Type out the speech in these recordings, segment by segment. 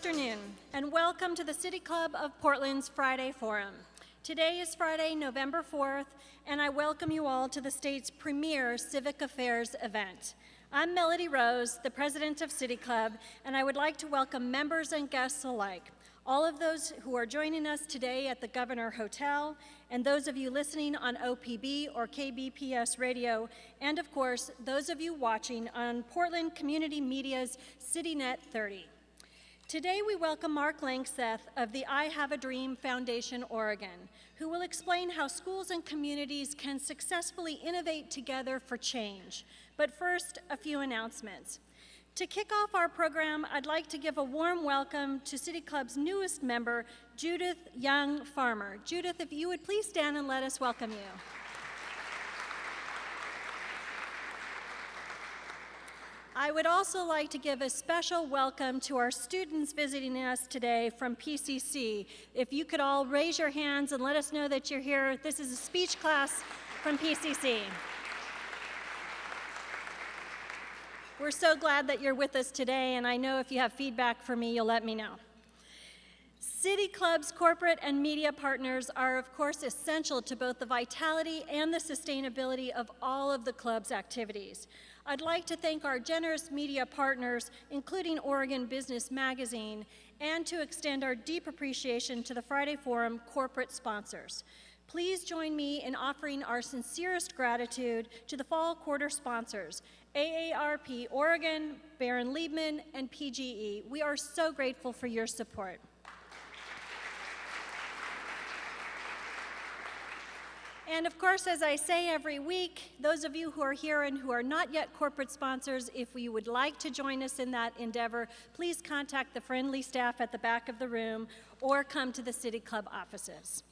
afternoon, and welcome to the City Club of Portland's Friday Forum. Today is Friday, November 4th, and I welcome you all to the state's premier civic affairs event. I'm Melody Rose, the president of City Club, and I would like to welcome members and guests alike, all of those who are joining us today at the Governor Hotel, and those of you listening on OPB or KBPS radio, and of course, those of you watching on Portland Community Media's CityNet 30. Today we welcome Mark Langseth of the I Have a Dream Foundation, Oregon, who will explain how schools and communities can successfully innovate together for change. But first, a few announcements. To kick off our program, I'd like to give a warm welcome to City Club's newest member, Judith Young Farmer. Judith, if you would please stand and let us welcome you. I would also like to give a special welcome to our students visiting us today from PCC. If you could all raise your hands and let us know that you're here. This is a speech class from PCC. We're so glad that you're with us today, and I know if you have feedback for me, you'll let me know. City Club's corporate and media partners are, of course, essential to both the vitality and the sustainability of all of the club's activities. I'd like to thank our generous media partners, including Oregon Business Magazine, and to extend our deep appreciation to the Friday Forum corporate sponsors. Please join me in offering our sincerest gratitude to the fall quarter sponsors, AARP Oregon, Baron Liebman, and PGE. We are so grateful for your support. And of course, as I say every week, those of you who are here and who are not yet corporate sponsors, if you would like to join us in that endeavor, please contact the friendly staff at the back of the room or come to the City Club offices.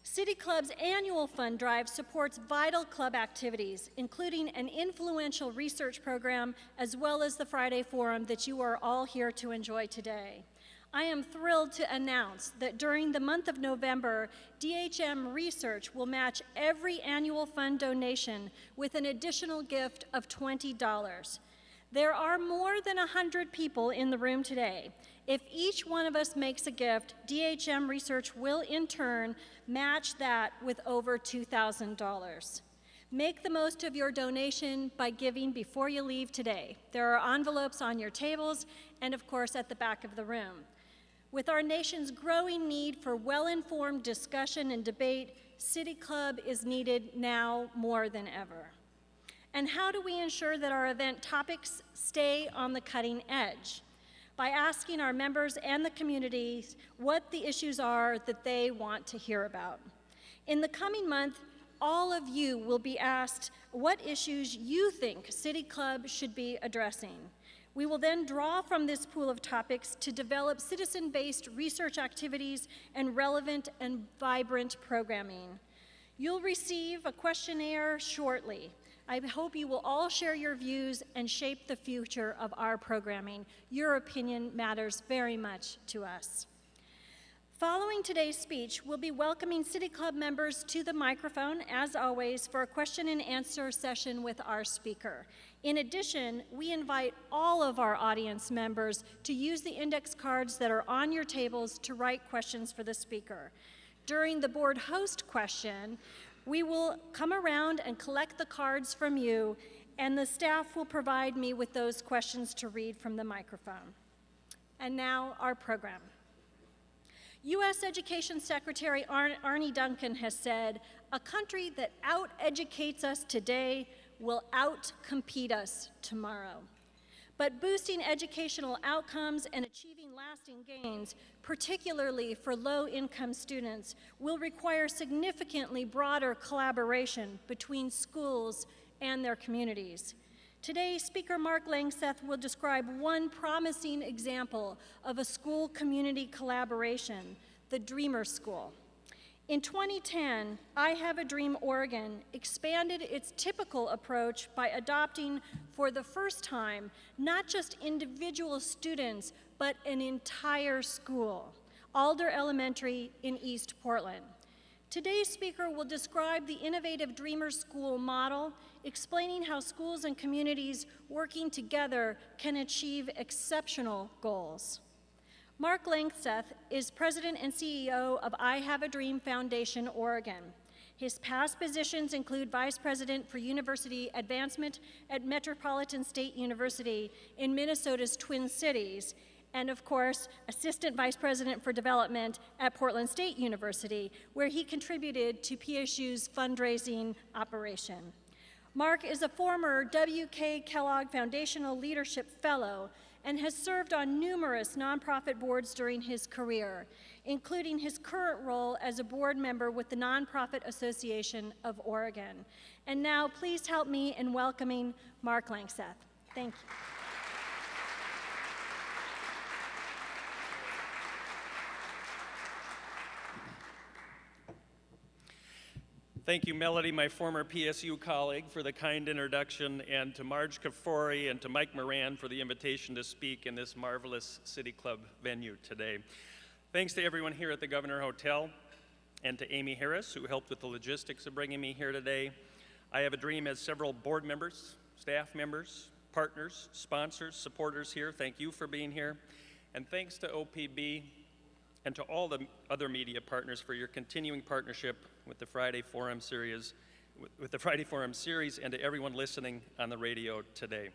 City Club's annual fund drive supports vital club activities, including an influential research program, as well as the Friday Forum that you are all here to enjoy today. I am thrilled to announce that during the month of November, DHM Research will match every annual fund donation with an additional gift of $20. There are more than 100 people in the room today. If each one of us makes a gift, DHM Research will in turn match that with over $2,000. Make the most of your donation by giving before you leave today. There are envelopes on your tables and, of course, at the back of the room. With our nation's growing need for well-informed discussion and debate, City Club is needed now more than ever. And how do we ensure that our event topics stay on the cutting edge? By asking our members and the communities what the issues are that they want to hear about. In the coming month, all of you will be asked what issues you think City Club should be addressing. We will then draw from this pool of topics to develop citizen-based research activities and relevant and vibrant programming. You'll receive a questionnaire shortly. I hope you will all share your views and shape the future of our programming. Your opinion matters very much to us. Following today's speech, we'll be welcoming City Club members to the microphone, as always, for a question and answer session with our speaker. In addition, we invite all of our audience members to use the index cards that are on your tables to write questions for the speaker. During the board host question, we will come around and collect the cards from you, and the staff will provide me with those questions to read from the microphone. And now, our program. U.S. Education Secretary Arne Duncan has said, "A country that out-educates us today will out-compete us tomorrow." But boosting educational outcomes and achieving lasting gains, particularly for low-income students, will require significantly broader collaboration between schools and their communities. Today, Speaker Mark Langseth will describe one promising example of a school-community collaboration, the Dreamer School. In 2010, I Have a Dream Oregon expanded its typical approach by adopting, for the first time, not just individual students, but an entire school, Alder Elementary in East Portland. Today's speaker will describe the innovative Dreamer School model, explaining how schools and communities working together can achieve exceptional goals. Mark Langseth is President and CEO of I Have a Dream Foundation, Oregon. His past positions include Vice President for University Advancement at Metropolitan State University in Minnesota's Twin Cities, and of course, Assistant Vice President for Development at Portland State University, where he contributed to PSU's fundraising operation. Mark is a former W.K. Kellogg Foundational Leadership Fellow and has served on numerous nonprofit boards during his career, including his current role as a board member with the Nonprofit Association of Oregon. And now, please help me in welcoming Mark Langseth. Thank you. Thank you, Melody, my former PSU colleague, for the kind introduction, and to Marge Kafori and to Mike Moran for the invitation to speak in this marvelous City Club venue today. Thanks to everyone here at the Governor Hotel, and to Amy Harris, who helped with the logistics of bringing me here today. I Have a Dream has several board members, staff members, partners, sponsors, supporters here. Thank you for being here. And thanks to OPB and to all the other media partners for your continuing partnership with the Friday Forum series, and to everyone listening on the radio today.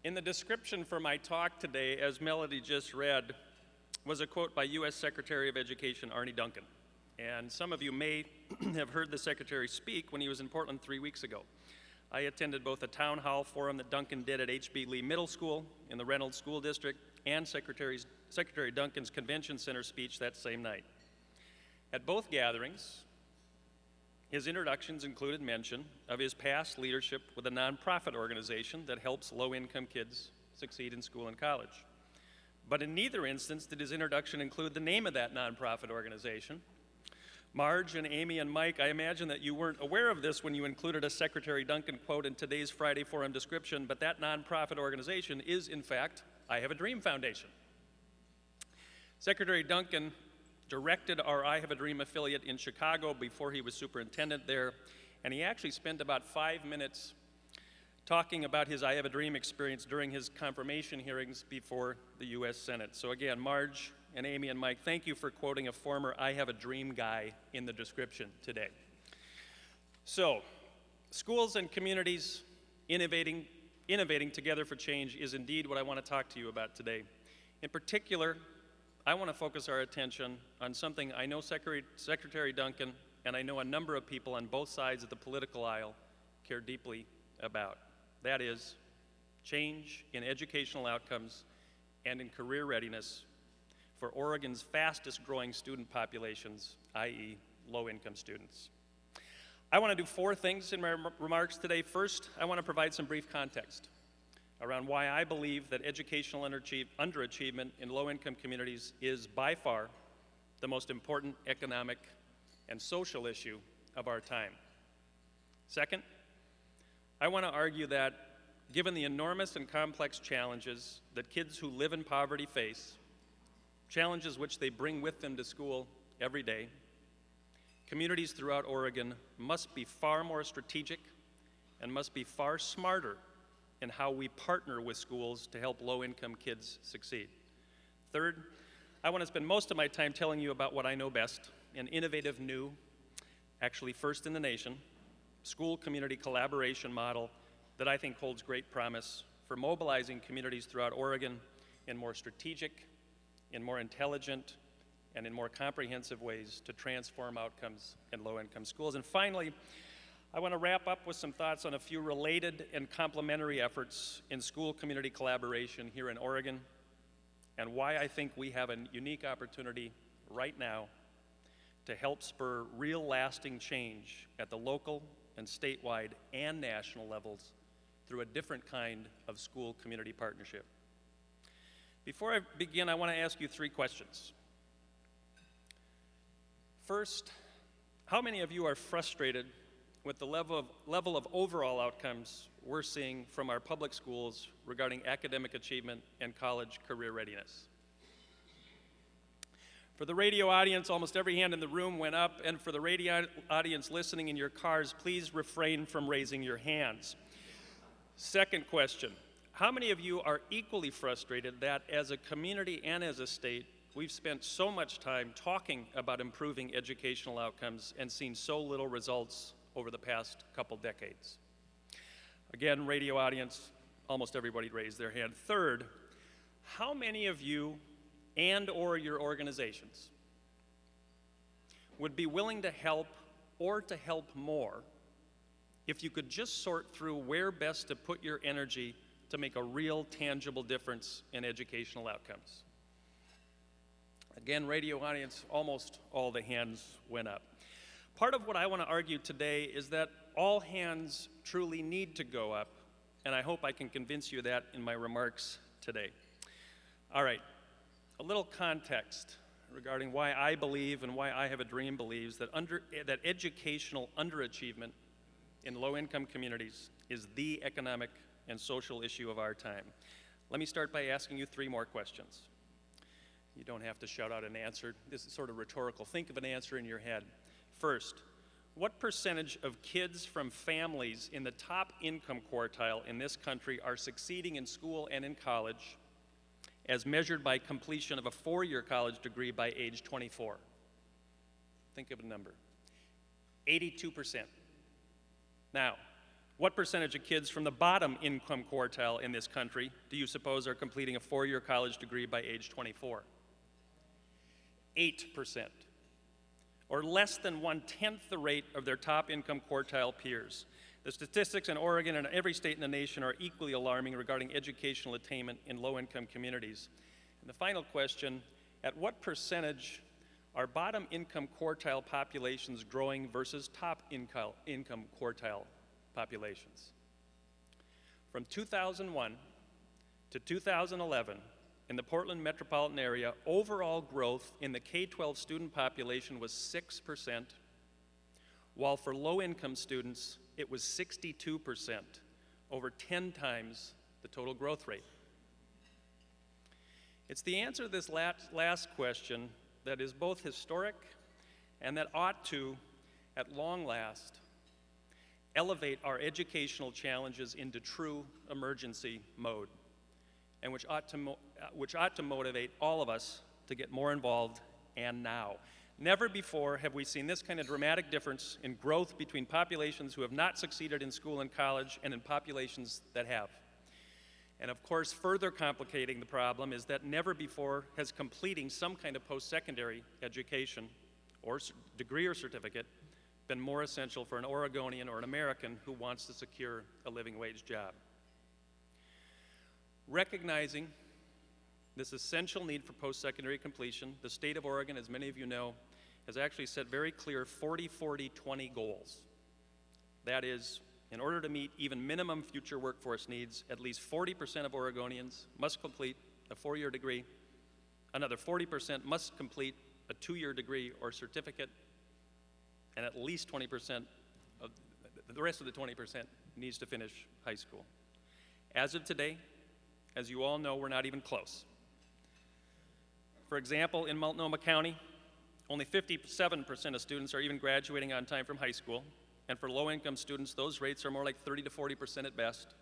In the description for my talk today, as Melody just read, was a quote by U.S. Secretary of Education Arne Duncan. And some of you may have heard the Secretary speak when he was in Portland 3 weeks ago. I attended both a town hall forum that Duncan did at H.B. Lee Middle School in the Reynolds School District and Secretary Duncan's Convention Center speech that same night. At both gatherings, his introductions included mention of his past leadership with a nonprofit organization that helps low-income kids succeed in school and college. But in neither instance did his introduction include the name of that nonprofit organization. Marge and Amy and Mike, I imagine that you weren't aware of this when you included a Secretary Duncan quote in today's Friday Forum description, but that nonprofit organization is, in fact, I Have a Dream Foundation. Secretary Duncan directed our I Have a Dream affiliate in Chicago before he was superintendent there, and he actually spent about 5 minutes talking about his I Have a Dream experience during his confirmation hearings before the U.S. Senate. So again, Marge and Amy and Mike, thank you for quoting a former I Have a Dream guy in the description today. So, schools and communities innovating together for change is indeed what I want to talk to you about today. In particular, I want to focus our attention on something I know Secretary Duncan and I know a number of people on both sides of the political aisle care deeply about. That is, change in educational outcomes and in career readiness for Oregon's fastest growing student populations, i.e. low-income students. I want to do 4 things in my remarks today. First, I want to provide some brief context around why I believe that educational underachievement in low-income communities is by far the most important economic and social issue of our time. Second, I want to argue that given the enormous and complex challenges that kids who live in poverty face, challenges which they bring with them to school every day, communities throughout Oregon must be far more strategic and must be far smarter in how we partner with schools to help low-income kids succeed. Third, I want to spend most of my time telling you about what I know best, an innovative new, actually first in the nation, school-community collaboration model that I think holds great promise for mobilizing communities throughout Oregon in more strategic, in more intelligent, and in more comprehensive ways to transform outcomes in low-income schools. And finally, I want to wrap up with some thoughts on a few related and complementary efforts in school-community collaboration here in Oregon, and why I think we have a unique opportunity right now to help spur real lasting change at the local and statewide and national levels through a different kind of school-community partnership. Before I begin, I want to ask you 3 questions. First, how many of you are frustrated with the level of overall outcomes we're seeing from our public schools regarding academic achievement and college career readiness? For the radio audience, almost every hand in the room went up, and for the radio audience listening in your cars, please refrain from raising your hands. Second question, How many of you are equally frustrated that as a community and as a state, we've spent so much time talking about improving educational outcomes and seen so little results over the past couple decades? Again, radio audience, almost everybody raised their hand. Third, how many of you and/or your organizations would be willing to help or to help more if you could just sort through where best to put your energy to make a real, tangible difference in educational outcomes? Again, radio audience, almost all the hands went up. Part of what I want to argue today is that all hands truly need to go up, and I hope I can convince you of that in my remarks today. All right, a little context regarding why I believe and why I Have a Dream believes that educational underachievement in low-income communities is the economic and social issue of our time. Let me start by asking you 3 more questions. You don't have to shout out an answer. This is sort of rhetorical. Think of an answer in your head. First, what percentage of kids from families in the top income quartile in this country are succeeding in school and in college as measured by completion of a 4-year college degree by age 24? Think of a number. 82%. Now, what percentage of kids from the bottom income quartile in this country do you suppose are completing a 4-year college degree by age 24? 8%, or less than 1/10 the rate of their top income quartile peers. The statistics in Oregon and every state in the nation are equally alarming regarding educational attainment in low-income communities. And the final question, at what percentage are bottom income quartile populations growing versus top income quartile populations? From 2001 to 2011, in the Portland metropolitan area, overall growth in the K-12 student population was 6%, while for low-income students, it was 62%, over 10 times the total growth rate. It's the answer to this last question that is both historic and that ought to, at long last, elevate our educational challenges into true emergency mode, and which ought to motivate all of us to get more involved, and now. Never before have we seen this kind of dramatic difference in growth between populations who have not succeeded in school and college and in populations that have. And of course, further complicating the problem is that never before has completing some kind of post-secondary education or degree or certificate been more essential for an Oregonian or an American who wants to secure a living wage job. Recognizing this essential need for post-secondary completion, the state of Oregon, as many of you know, has actually set very clear 40-40-20 goals. That is, in order to meet even minimum future workforce needs, at least 40% of Oregonians must complete a 4-year degree, another 40% must complete a 2-year degree or certificate, and at least 20% of the rest of the 20% needs to finish high school. As of today, as you all know, we're not even close. For example, in Multnomah County, only 57% of students are even graduating on time from high school, and for low-income students, those rates are more like 30 to 40% at best.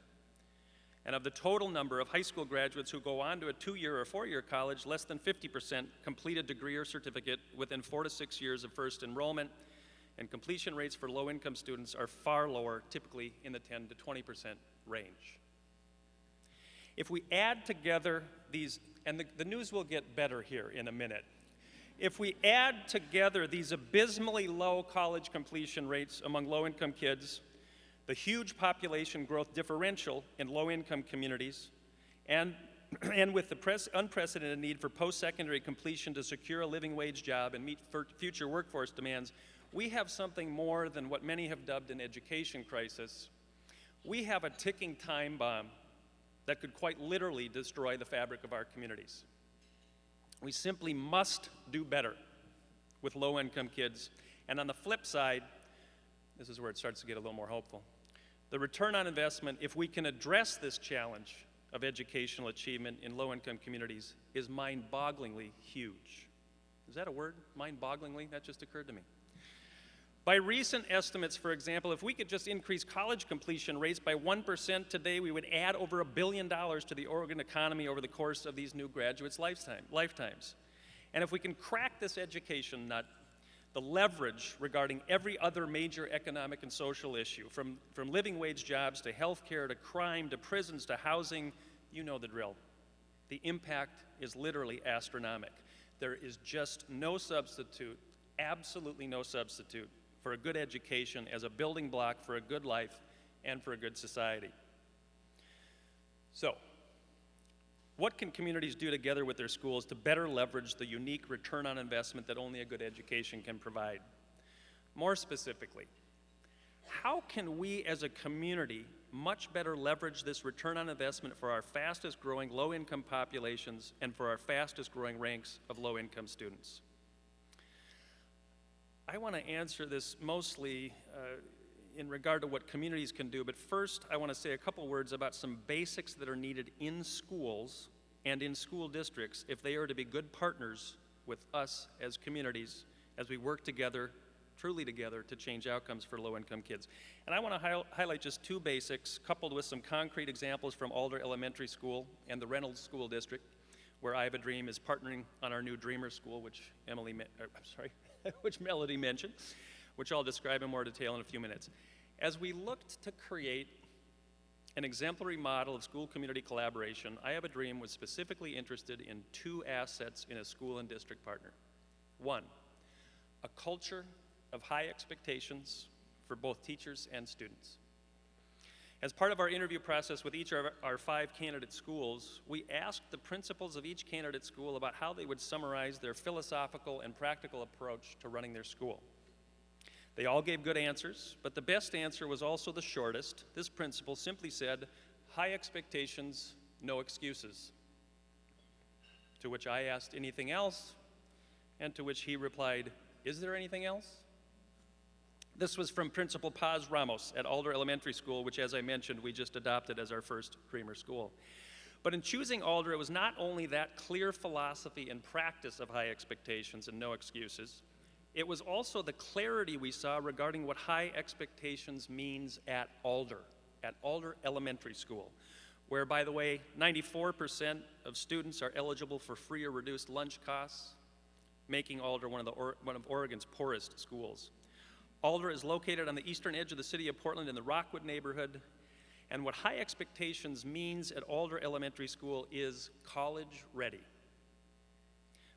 And of the total number of high school graduates who go on to a 2-year or 4-year college, less than 50% complete a degree or certificate within 4 to 6 years of first enrollment, and completion rates for low-income students are far lower, typically in the 10 to 20% range. If we add together these, and the news will get better here in a minute, if we add together these abysmally low college completion rates among low-income kids, the huge population growth differential in low-income communities, and with the unprecedented need for post-secondary completion to secure a living wage job and meet future workforce demands, we have something more than what many have dubbed an education crisis. We have a ticking time bomb that could quite literally destroy the fabric of our communities. We simply must do better with low-income kids. And on the flip side, this is where it starts to get a little more hopeful. The return on investment, if we can address this challenge of educational achievement in low-income communities, is mind-bogglingly huge. Is that a word? Mind-bogglingly? That just occurred to me. By recent estimates, for example, if we could just increase college completion rates by 1% today, we would add over $1 billion to the Oregon economy over the course of these new graduates' lifetimes. And if we can crack this education nut, the leverage regarding every other major economic and social issue, from living wage jobs to health care to crime to prisons to housing, you know the drill. The impact is literally astronomical. There is just no substitute, absolutely no substitute, for a good education as a building block for a good life and for a good society. So, what can communities do together with their schools to better leverage the unique return on investment that only a good education can provide? More specifically, how can we as a community much better leverage this return on investment for our fastest growing low-income populations and for our fastest growing ranks of low-income students? I want to answer this mostly in regard to what communities can do, but first I want to say a couple words about some basics that are needed in schools and in school districts if they are to be good partners with us as communities as we work together, truly together, to change outcomes for low-income kids. And I want to highlight just two basics, coupled with some concrete examples from Alder Elementary School and the Reynolds School District, where I Have a Dream is partnering on our new Dreamer School, which which Melody mentioned, which I'll describe in more detail in a few minutes. As we looked to create an exemplary model of school community collaboration, I Have a Dream was specifically interested in two assets in a school and district partner. One, a culture of high expectations for both teachers and students. As part of our interview process with each of our 5 candidate schools, we asked the principals of each candidate school about how they would summarize their philosophical and practical approach to running their school. They all gave good answers, but the best answer was also the shortest. This principal simply said, "High expectations, no excuses." To which I asked, "Anything else?" And to which he replied, "Is there anything else?" This was from Principal Paz Ramos at Alder Elementary School, which, as I mentioned, we just adopted as our first Dreamer school. But in choosing Alder, it was not only that clear philosophy and practice of high expectations and no excuses, it was also the clarity we saw regarding what high expectations means at Alder Elementary School, where, by the way, 94% of students are eligible for free or reduced lunch costs, making Alder one of Oregon's poorest schools. Alder is located on the eastern edge of the city of Portland in the Rockwood neighborhood, and what high expectations means at Alder Elementary School is college ready.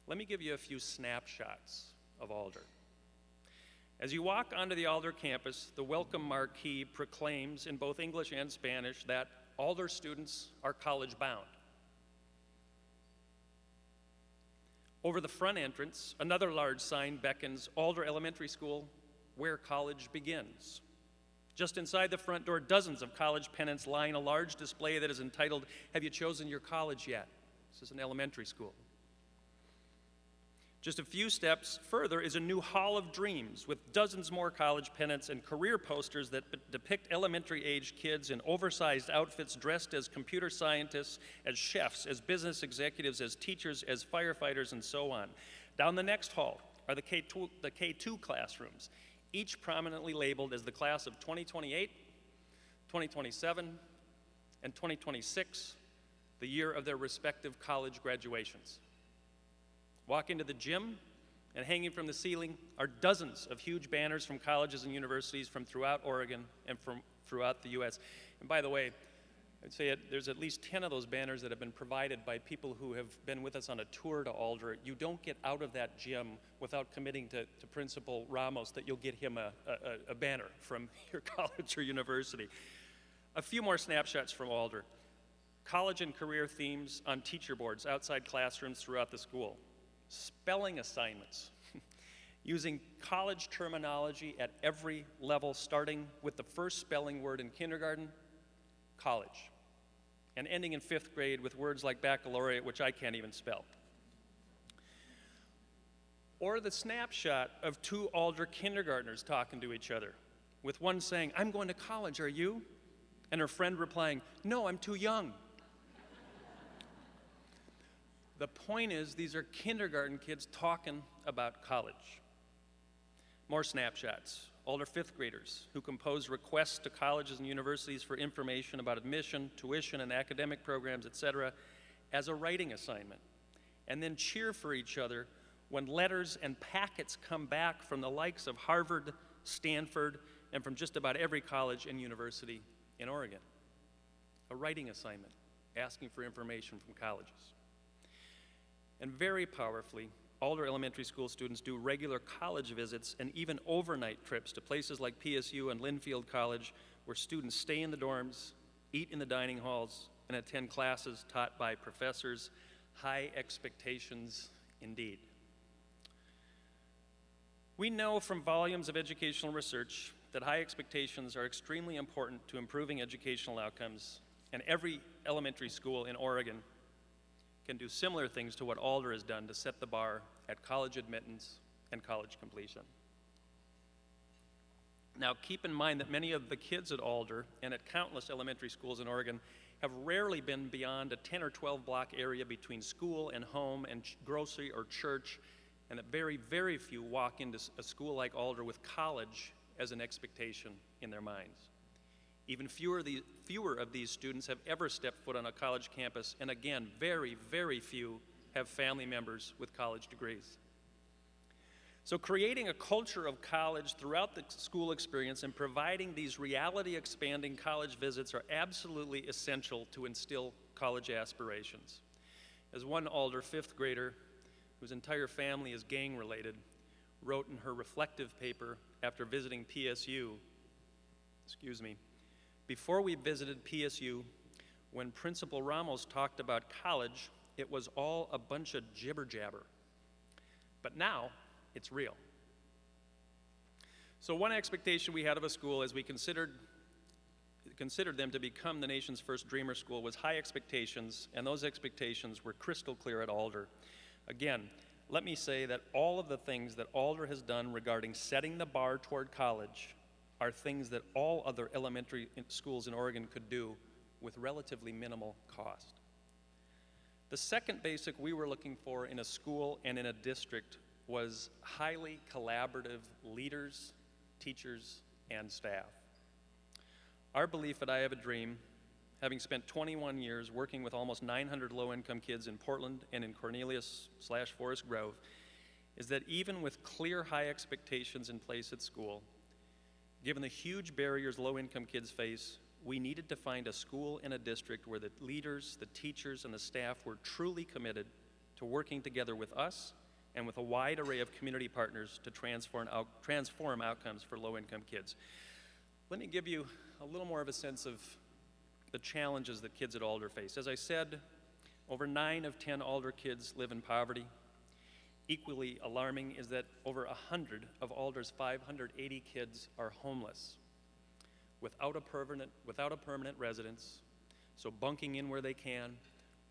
Let me give you a few snapshots of Alder. As you walk onto the Alder campus, the welcome marquee proclaims in both English and Spanish that Alder students are college bound. Over the front entrance, another large sign beckons Alder Elementary School, where college begins. Just inside the front door, dozens of college pennants line a large display that is entitled, "Have you chosen your college yet?" This is an elementary school. Just a few steps further is a new Hall of Dreams with dozens more college pennants and career posters that depict elementary-age kids in oversized outfits dressed as computer scientists, as chefs, as business executives, as teachers, as firefighters, and so on. Down the next hall are the K2 classrooms, each prominently labeled as the class of 2028, 2027, and 2026, the year of their respective college graduations. Walk into the gym, and hanging from the ceiling are dozens of huge banners from colleges and universities from throughout Oregon and from throughout the U.S. And by the way, I'd say there's at least 10 of those banners that have been provided by people who have been with us on a tour to Alder. You don't get out of that gym without committing to Principal Ramos that you'll get him a banner from your college or university. A few more snapshots from Alder. College and career themes on teacher boards outside classrooms throughout the school. Spelling assignments using college terminology at every level, starting with the first spelling word in kindergarten, college, and ending in 5th grade with words like baccalaureate, which I can't even spell. Or the snapshot of 2 Alder kindergartners talking to each other, with one saying, "I'm going to college, are you?" And her friend replying, "No, I'm too young." The point is, these are kindergarten kids talking about college. More snapshots. Alder fifth graders, who compose requests to colleges and universities for information about admission, tuition, and academic programs, etc., as a writing assignment, and then cheer for each other when letters and packets come back from the likes of Harvard, Stanford, and from just about every college and university in Oregon. A writing assignment, asking for information from colleges. And very powerfully, Alder Elementary School students do regular college visits and even overnight trips to places like PSU and Linfield College, where students stay in the dorms, eat in the dining halls, and attend classes taught by professors. High expectations indeed. We know from volumes of educational research that high expectations are extremely important to improving educational outcomes, and every elementary school in Oregon can do similar things to what Alder has done to set the bar at college admittance and college completion. Now, keep in mind that many of the kids at Alder and at countless elementary schools in Oregon have rarely been beyond a 10 or 12 block area between school and home and grocery or church, and that very, very few walk into a school like Alder with college as an expectation in their minds. Even fewer of these students have ever stepped foot on a college campus, and again, very, very few have family members with college degrees. So creating a culture of college throughout the school experience and providing these reality-expanding college visits are absolutely essential to instill college aspirations. As one Alder fifth grader, whose entire family is gang-related, wrote in her reflective paper after visiting PSU, before we visited PSU, when Principal Ramos talked about college, it was all a bunch of jibber-jabber. But now, it's real. So one expectation we had of a school as we considered them to become the nation's first Dreamer School was high expectations, and those expectations were crystal clear at Alder. Again, let me say that all of the things that Alder has done regarding setting the bar toward college are things that all other elementary schools in Oregon could do with relatively minimal cost. The second basic we were looking for in a school and in a district was highly collaborative leaders, teachers, and staff. Our belief at I Have a Dream, having spent 21 years working with almost 900 low-income kids in Portland and in Cornelius/Forest Grove, is that even with clear high expectations in place at school, given the huge barriers low-income kids face, we needed to find a school and a district where the leaders, the teachers, and the staff were truly committed to working together with us and with a wide array of community partners to transform outcomes for low-income kids. Let me give you a little more of a sense of the challenges that kids at Alder face. As I said, over 9 of 10 Alder kids live in poverty. Equally alarming is that over 100 of Alder's 580 kids are homeless, without a permanent residence, so bunking in where they can,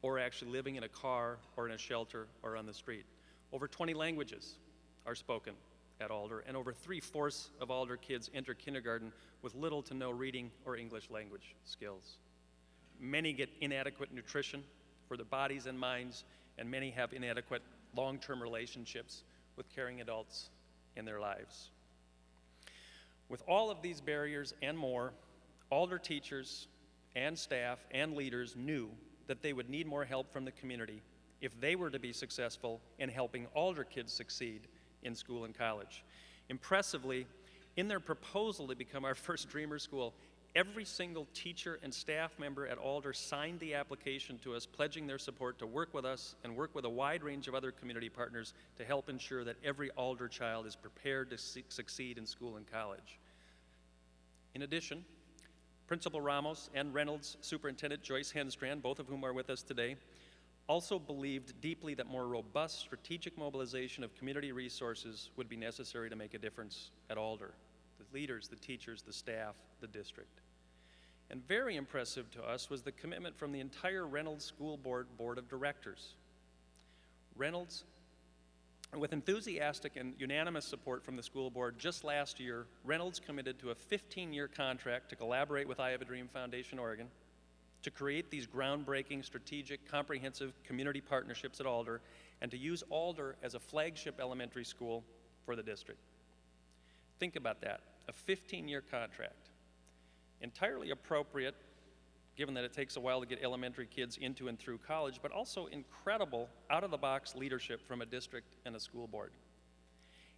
or actually living in a car or in a shelter or on the street. Over 20 languages are spoken at Alder, and over 3/4 of Alder kids enter kindergarten with little to no reading or English language skills. Many get inadequate nutrition for their bodies and minds, and many have inadequate long-term relationships with caring adults in their lives. With all of these barriers and more, Alder teachers and staff and leaders knew that they would need more help from the community if they were to be successful in helping Alder kids succeed in school and college. Impressively, in their proposal to become our first Dreamer School, every single teacher and staff member at Alder signed the application to us, pledging their support to work with us and work with a wide range of other community partners to help ensure that every Alder child is prepared to succeed in school and college. In addition, Principal Ramos and Reynolds Superintendent Joyce Henstrand, both of whom are with us today, also believed deeply that more robust strategic mobilization of community resources would be necessary to make a difference at Alder. The leaders, the teachers, the staff, the district. And very impressive to us was the commitment from the entire Reynolds School Board of Directors. Reynolds, with enthusiastic and unanimous support from the school board, just last year, Reynolds committed to a 15-year contract to collaborate with I Have a Dream Foundation Oregon to create these groundbreaking, strategic, comprehensive community partnerships at Alder, and to use Alder as a flagship elementary school for the district. Think about that. a 15-year contract. Entirely appropriate, given that it takes a while to get elementary kids into and through college, but also incredible out-of-the-box leadership from a district and a school board.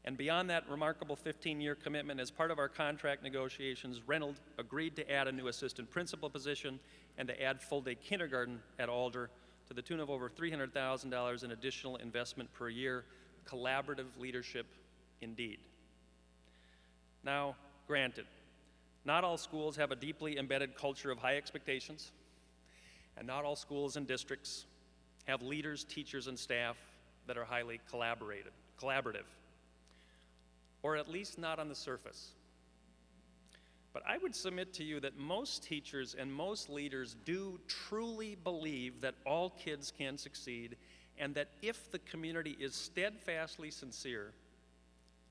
And beyond that remarkable 15-year commitment, as part of our contract negotiations, Reynolds agreed to add a new assistant principal position and to add full-day kindergarten at Alder to the tune of over $300,000 in additional investment per year. Collaborative leadership indeed. Now, granted, not all schools have a deeply embedded culture of high expectations, and not all schools and districts have leaders, teachers, and staff that are highly collaborative, or at least not on the surface. But I would submit to you that most teachers and most leaders do truly believe that all kids can succeed, and that if the community is steadfastly sincere,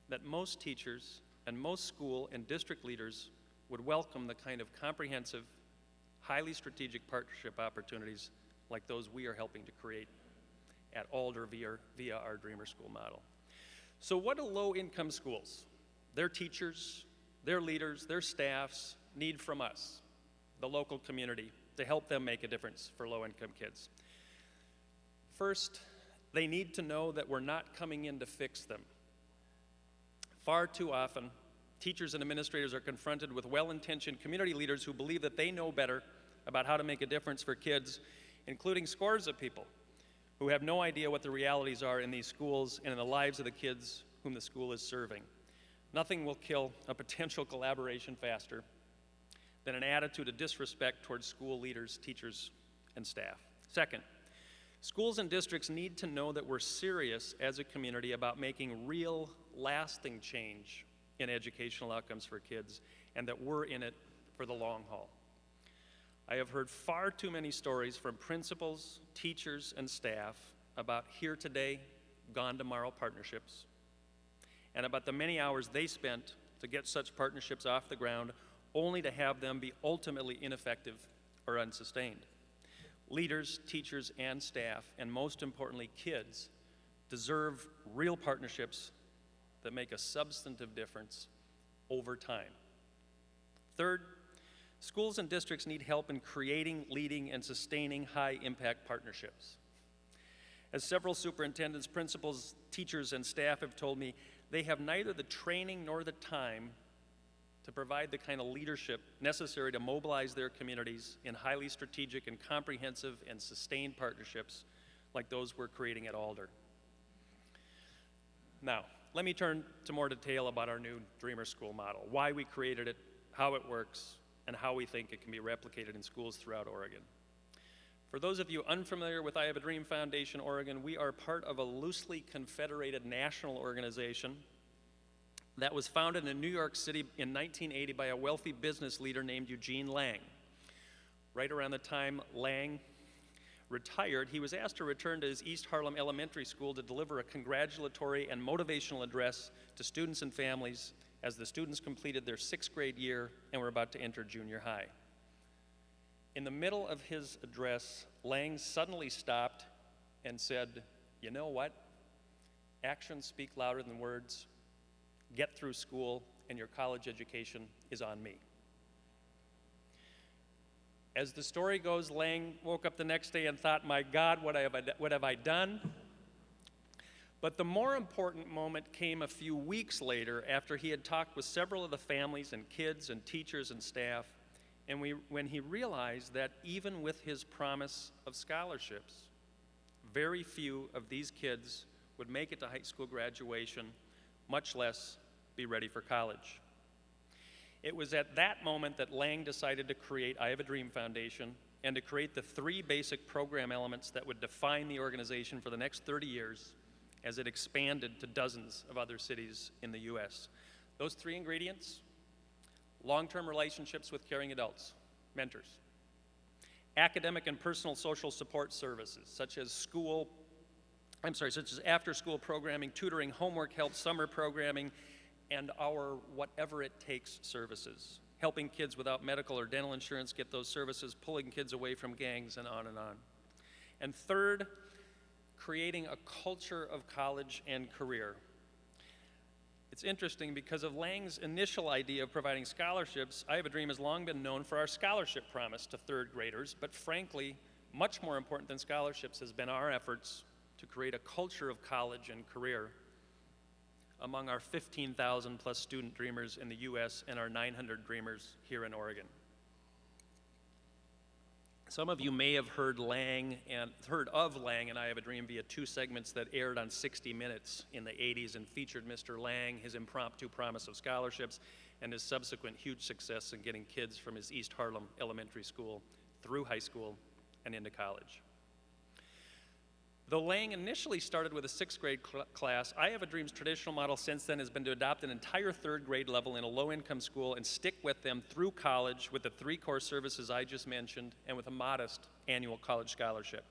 that most teachers and most school and district leaders would welcome the kind of comprehensive, highly strategic partnership opportunities like those we are helping to create at Alder via our Dreamer School model. So what do low-income schools, their teachers, their leaders, their staffs need from us, the local community, to help them make a difference for low-income kids? First, they need to know that we're not coming in to fix them. Far too often, teachers and administrators are confronted with well-intentioned community leaders who believe that they know better about how to make a difference for kids, including scores of people who have no idea what the realities are in these schools and in the lives of the kids whom the school is serving. Nothing will kill a potential collaboration faster than an attitude of disrespect towards school leaders, teachers, and staff. Second, schools and districts need to know that we're serious as a community about making real, lasting change in educational outcomes for kids, and that we're in it for the long haul. I have heard far too many stories from principals, teachers, and staff about here today, gone tomorrow partnerships, and about the many hours they spent to get such partnerships off the ground, only to have them be ultimately ineffective or unsustained. Leaders, teachers, and staff, and most importantly, kids, deserve real partnerships that make a substantive difference over time. Third, schools and districts need help in creating, leading, and sustaining high-impact partnerships. As several superintendents, principals, teachers, and staff have told me, they have neither the training nor the time to provide the kind of leadership necessary to mobilize their communities in highly strategic and comprehensive and sustained partnerships like those we're creating at Alder. Now, let me turn to more detail about our new Dreamer School model, why we created it, how it works, and how we think it can be replicated in schools throughout Oregon. For those of you unfamiliar with I Have a Dream Foundation Oregon, we are part of a loosely confederated national organization that was founded in New York City in 1980 by a wealthy business leader named Eugene Lang. Right around the time Lang retired, he was asked to return to his East Harlem Elementary School to deliver a congratulatory and motivational address to students and families as the students completed their 6th grade year and were about to enter junior high. In the middle of his address, Lang suddenly stopped and said, "You know what? Actions speak louder than words. Get through school, and your college education is on me." As the story goes, Lang woke up the next day and thought, "My God, what have I done?" But the more important moment came a few weeks later after he had talked with several of the families and kids and teachers and staff, and when he realized that even with his promise of scholarships, very few of these kids would make it to high school graduation, much less be ready for college. It was at that moment that Lang decided to create I Have a Dream Foundation and to create the 3 basic program elements that would define the organization for the next 30 years as it expanded to dozens of other cities in the U.S. Those 3 ingredients: long-term relationships with caring adults, mentors; academic and personal social support services, such as after-school programming, tutoring, homework help, summer programming, and our whatever it takes services, helping kids without medical or dental insurance get those services, pulling kids away from gangs, and on and on. And third, creating a culture of college and career. It's interesting because of Lang's initial idea of providing scholarships, I Have a Dream has long been known for our scholarship promise to third graders, but frankly, much more important than scholarships has been our efforts to create a culture of college and career among our 15,000 plus student dreamers in the US and our 900 dreamers here in Oregon. Some of you may have heard of Lang and I Have a Dream via two segments that aired on 60 Minutes in the 80s and featured Mr. Lang, his impromptu promise of scholarships, and his subsequent huge success in getting kids from his East Harlem elementary school through high school and into college. Though Lang initially started with a sixth grade class, I Have a Dream's traditional model since then has been to adopt an entire third grade level in a low-income school and stick with them through college with the three core services I just mentioned and with a modest annual college scholarship.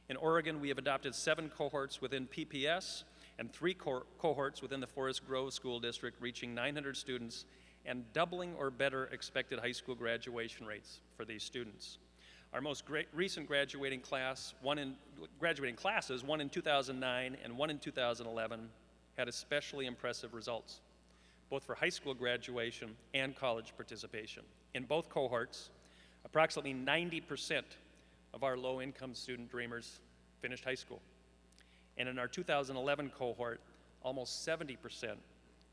In Oregon, we have adopted 7 cohorts within PPS and 3 cohorts within the Forest Grove School District, reaching 900 students and doubling or better expected high school graduation rates for these students. Our most recent graduating classes, one in 2009 and one in 2011, had especially impressive results, both for high school graduation and college participation. In both cohorts, approximately 90% of our low-income student dreamers finished high school. And in our 2011 cohort, almost 70%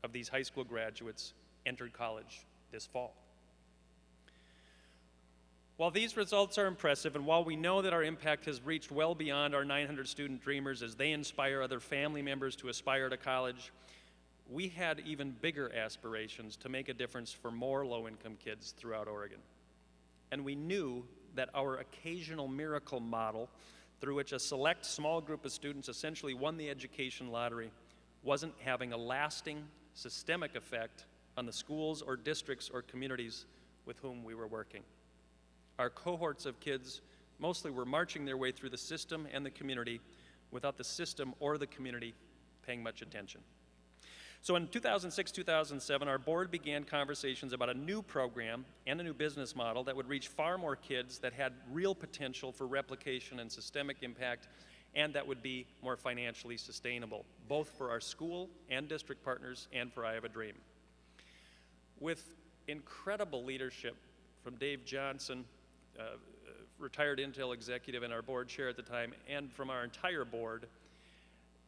of these high school graduates entered college this fall. While these results are impressive, and while we know that our impact has reached well beyond our 900 student dreamers as they inspire other family members to aspire to college, we had even bigger aspirations to make a difference for more low-income kids throughout Oregon. And we knew that our occasional miracle model, through which a select small group of students essentially won the education lottery, wasn't having a lasting, systemic effect on the schools or districts or communities with whom we were working. Our cohorts of kids mostly were marching their way through the system and the community without the system or the community paying much attention. So in 2006-2007, our board began conversations about a new program and a new business model that would reach far more kids, that had real potential for replication and systemic impact, and that would be more financially sustainable, both for our school and district partners and for I Have a Dream. With incredible leadership from Dave Johnson, retired Intel executive and our board chair at the time, and from our entire board,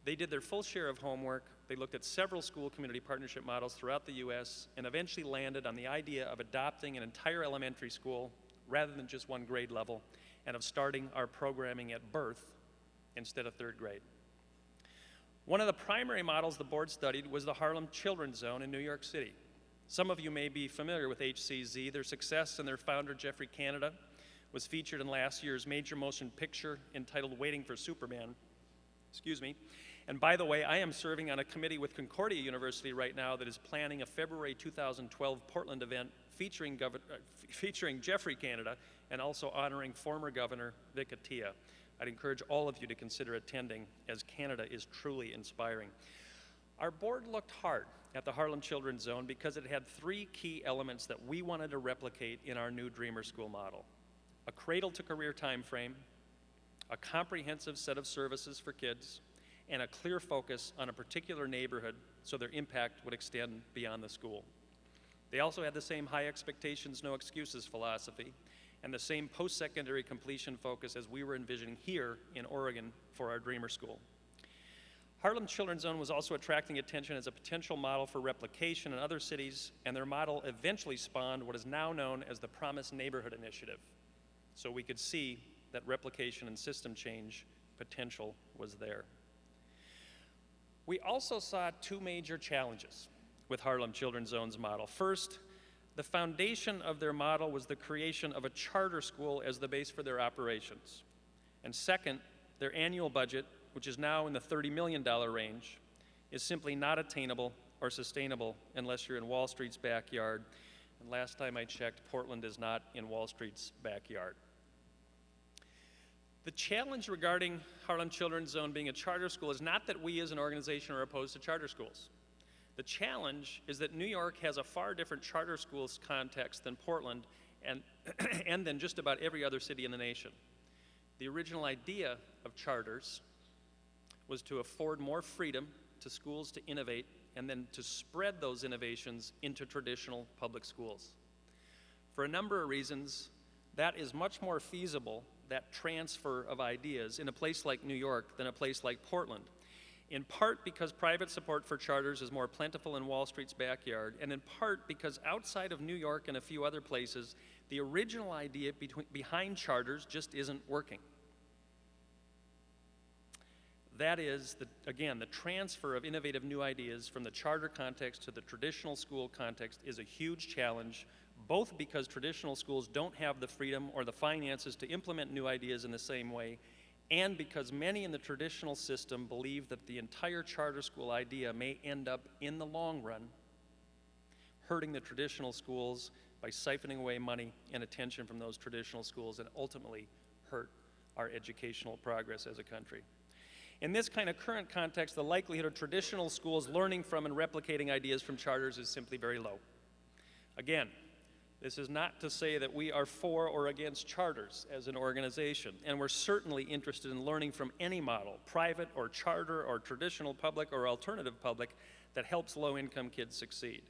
they did their full share of homework. They looked at several school community partnership models throughout the US and eventually landed on the idea of adopting an entire elementary school rather than just one grade level, and of starting our programming at birth instead of third grade. One of the primary models the board studied was the Harlem Children's Zone in New York City. Some of you may be familiar with HCZ. Their success and their founder, Jeffrey Canada, was featured in last year's major motion picture entitled Waiting for Superman. And by the way, I am serving on a committee with Concordia University right now that is planning a February 2012 Portland event featuring Jeffrey Canada and also honoring former Governor Vic Atiyeh. I'd encourage all of you to consider attending, as Canada is truly inspiring. Our board looked hard at the Harlem Children's Zone because it had 3 key elements that we wanted to replicate in our new Dreamer School model: a cradle-to-career time frame, a comprehensive set of services for kids, and a clear focus on a particular neighborhood so their impact would extend beyond the school. They also had the same high expectations, no excuses philosophy, and the same post-secondary completion focus as we were envisioning here in Oregon for our Dreamer School. Harlem Children's Zone was also attracting attention as a potential model for replication in other cities, and their model eventually spawned what is now known as the Promise Neighborhood Initiative. So we could see that replication and system change potential was there. We also saw 2 major challenges with Harlem Children's Zone's model. First, the foundation of their model was the creation of a charter school as the base for their operations. And second, their annual budget, which is now in the $30 million range, is simply not attainable or sustainable unless you're in Wall Street's backyard. And last time I checked, Portland is not in Wall Street's backyard. The challenge regarding Harlem Children's Zone being a charter school is not that we as an organization are opposed to charter schools. The challenge is that New York has a far different charter schools context than Portland and than just about every other city in the nation. The original idea of charters was to afford more freedom to schools to innovate and then to spread those innovations into traditional public schools. For a number of reasons, that is much more feasible, that transfer of ideas, in a place like New York than a place like Portland. In part because private support for charters is more plentiful in Wall Street's backyard, and in part because outside of New York and a few other places, the original idea behind charters just isn't working. That is, again, the transfer of innovative new ideas from the charter context to the traditional school context is a huge challenge, both because traditional schools don't have the freedom or the finances to implement new ideas in the same way, and because many in the traditional system believe that the entire charter school idea may end up, in the long run, hurting the traditional schools by siphoning away money and attention from those traditional schools and ultimately hurt our educational progress as a country. In this kind of current context, the likelihood of traditional schools learning from and replicating ideas from charters is simply very low. Again, this is not to say that we are for or against charters as an organization, and we're certainly interested in learning from any model, private or charter or traditional public or alternative public, that helps low-income kids succeed.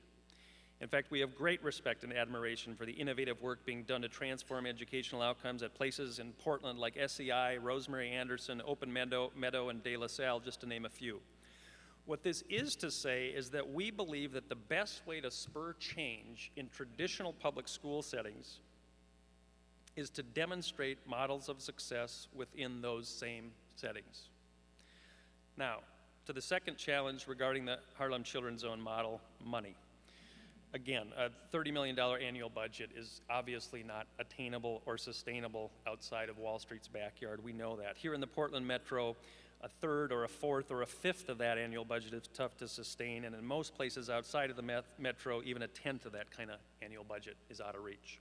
In fact, we have great respect and admiration for the innovative work being done to transform educational outcomes at places in Portland like SEI, Rosemary Anderson, Open Meadow, and De La Salle, just to name a few. What this is to say is that we believe that the best way to spur change in traditional public school settings is to demonstrate models of success within those same settings. Now, to the second challenge regarding the Harlem Children's Zone model, money. Again, a $30 million annual budget is obviously not attainable or sustainable outside of Wall Street's backyard. We know that. Here in the Portland Metro, a third or a fourth or a fifth of that annual budget is tough to sustain, and in most places outside of the Metro, even a tenth of that kind of annual budget is out of reach.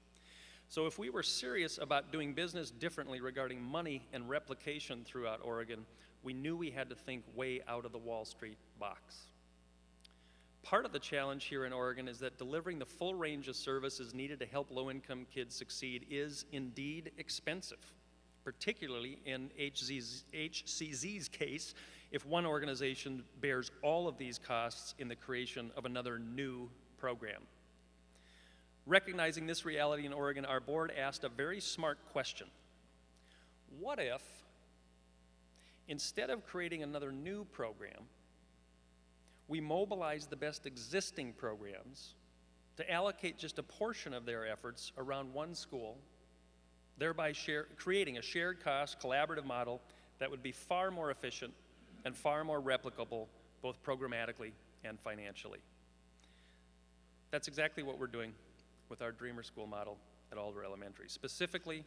So if we were serious about doing business differently regarding money and replication throughout Oregon, we knew we had to think way out of the Wall Street box. Part of the challenge here in Oregon is that delivering the full range of services needed to help low-income kids succeed is indeed expensive, particularly in HCZ's case, if one organization bears all of these costs in the creation of another new program. Recognizing this reality in Oregon, our board asked a very smart question. What if, instead of creating another new program, we mobilize the best existing programs to allocate just a portion of their efforts around one school, thereby creating a shared cost, collaborative model that would be far more efficient and far more replicable, both programmatically and financially. That's exactly what we're doing with our Dreamer School model at Alder Elementary. Specifically,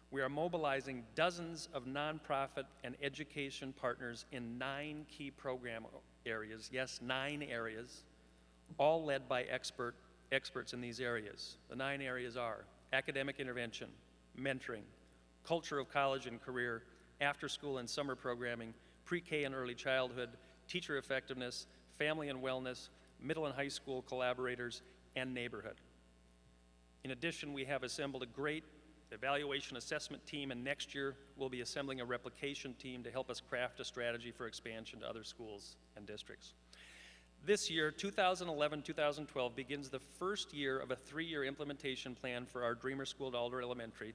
we are mobilizing dozens of nonprofit and education partners in 9 key program areas, yes, 9 areas, all led by experts in these areas. The 9 areas are academic intervention, mentoring, culture of college and career, after-school and summer programming, pre-K and early childhood, teacher effectiveness, family and wellness, middle and high school collaborators, and neighborhood. In addition, we have assembled a great evaluation assessment team, and next year we'll be assembling a replication team to help us craft a strategy for expansion to other schools and districts. This year, 2011-2012, begins the first year of a 3-year implementation plan for our Dreamer School at Alder Elementary,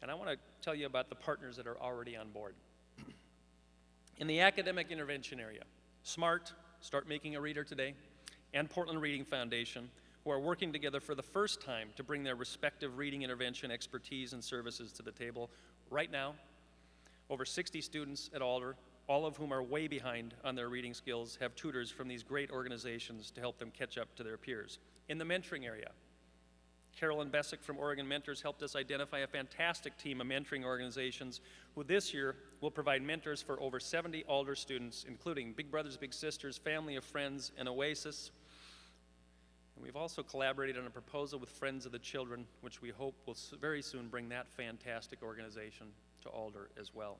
and I want to tell you about the partners that are already on board. In the academic intervention area, SMART, Start Making a Reader Today, and Portland Reading Foundation, who are working together for the first time to bring their respective reading intervention expertise and services to the table. Right now, over 60 students at Alder, all of whom are way behind on their reading skills, have tutors from these great organizations to help them catch up to their peers. In the mentoring area, Carolyn Bessick from Oregon Mentors helped us identify a fantastic team of mentoring organizations who this year will provide mentors for over 70 Alder students, including Big Brothers Big Sisters, Family of Friends, and Oasis. And we've also collaborated on a proposal with Friends of the Children, which we hope will very soon bring that fantastic organization to Alder as well.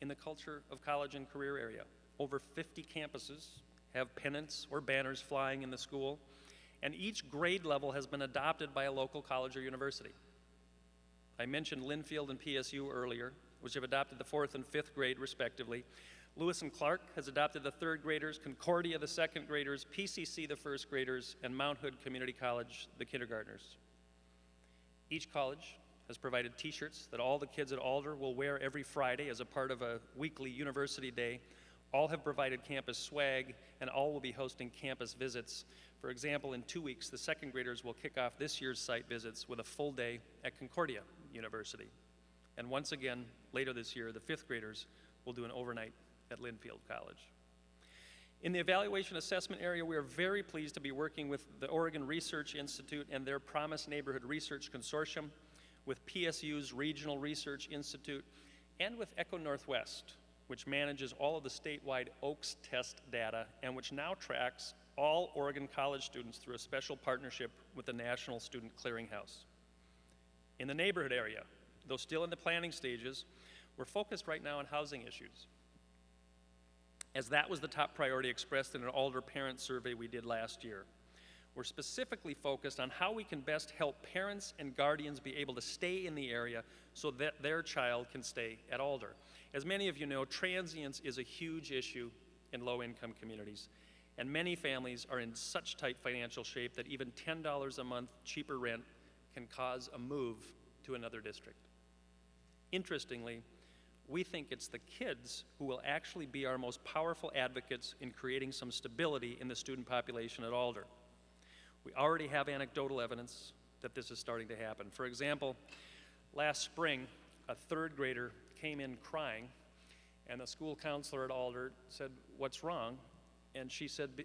In the culture of college and career area, over 50 campuses have pennants or banners flying in the school, and each grade level has been adopted by a local college or university. I mentioned Linfield and PSU earlier, which have adopted the 4th and 5th grade respectively, Lewis and Clark has adopted the third graders, Concordia the second graders, PCC the first graders, and Mount Hood Community College the kindergartners. Each college has provided t-shirts that all the kids at Alder will wear every Friday as a part of a weekly university day. All have provided campus swag, and all will be hosting campus visits. For example, in 2 weeks, the second graders will kick off this year's site visits with a full day at Concordia University. And once again, later this year, the fifth graders will do an overnight at Linfield College. In the evaluation assessment area, we are very pleased to be working with the Oregon Research Institute and their Promise Neighborhood Research Consortium, with PSU's Regional Research Institute, and with Echo Northwest, which manages all of the statewide OAKS test data and which now tracks all Oregon college students through a special partnership with the National Student Clearinghouse. In the neighborhood area, though still in the planning stages, we're focused right now on housing issues, as that was the top priority expressed in an Alder parent survey we did last year. We're specifically focused on how we can best help parents and guardians be able to stay in the area so that their child can stay at Alder. As many of you know, transience is a huge issue in low-income communities, and many families are in such tight financial shape that even $10 a month cheaper rent can cause a move to another district. Interestingly, we think it's the kids who will actually be our most powerful advocates in creating some stability in the student population at Alder. We already have anecdotal evidence that this is starting to happen. For example, last spring, a third grader came in crying, and the school counselor at Alder said, "What's wrong?" And she said,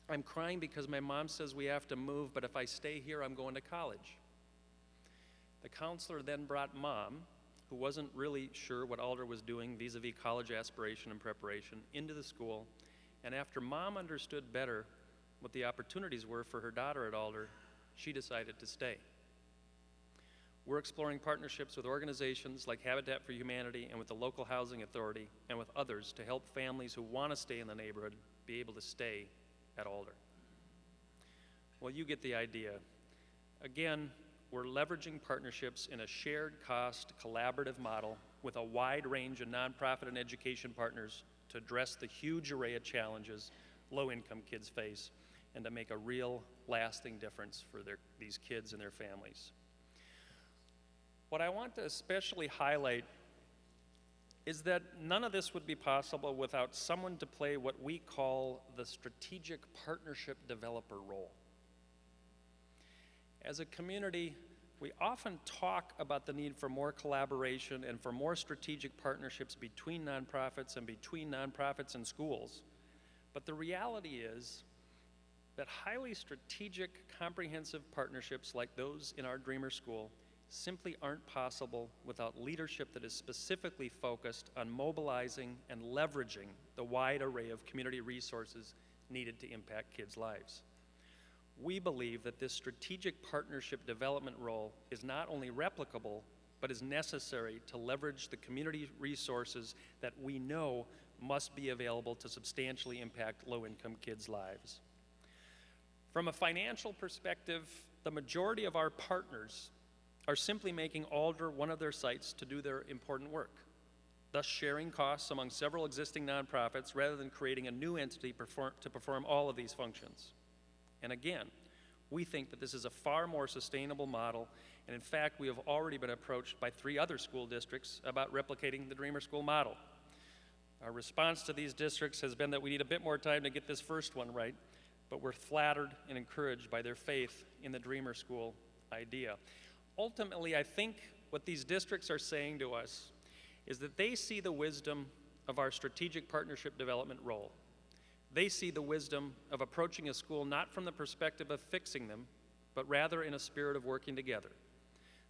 "I'm crying because my mom says we have to move, but if I stay here, I'm going to college." The counselor then brought mom, who wasn't really sure what Alder was doing vis-a-vis college aspiration and preparation, into the school, and after mom understood better what the opportunities were for her daughter at Alder, she decided to stay. We're exploring partnerships with organizations like Habitat for Humanity and with the local housing authority and with others to help families who want to stay in the neighborhood be able to stay at Alder. Well, you get the idea. Again, we're leveraging partnerships in a shared cost collaborative model with a wide range of nonprofit and education partners to address the huge array of challenges low-income kids face and to make a real lasting difference for these kids and their families. What I want to especially highlight is that none of this would be possible without someone to play what we call the strategic partnership developer role. As a community, we often talk about the need for more collaboration and for more strategic partnerships between nonprofits and schools. But the reality is that highly strategic, comprehensive partnerships like those in our Dreamer School simply aren't possible without leadership that is specifically focused on mobilizing and leveraging the wide array of community resources needed to impact kids' lives. We believe that this strategic partnership development role is not only replicable, but is necessary to leverage the community resources that we know must be available to substantially impact low-income kids' lives. From a financial perspective, the majority of our partners are simply making Alder one of their sites to do their important work, thus sharing costs among several existing nonprofits rather than creating a new entity to perform all of these functions. And again, we think that this is a far more sustainable model, and in fact, we have already been approached by 3 other school districts about replicating the Dreamer School model. Our response to these districts has been that we need a bit more time to get this first one right, but we're flattered and encouraged by their faith in the Dreamer School idea. Ultimately, I think what these districts are saying to us is that they see the wisdom of our strategic partnership development role. They see the wisdom of approaching a school not from the perspective of fixing them, but rather in a spirit of working together.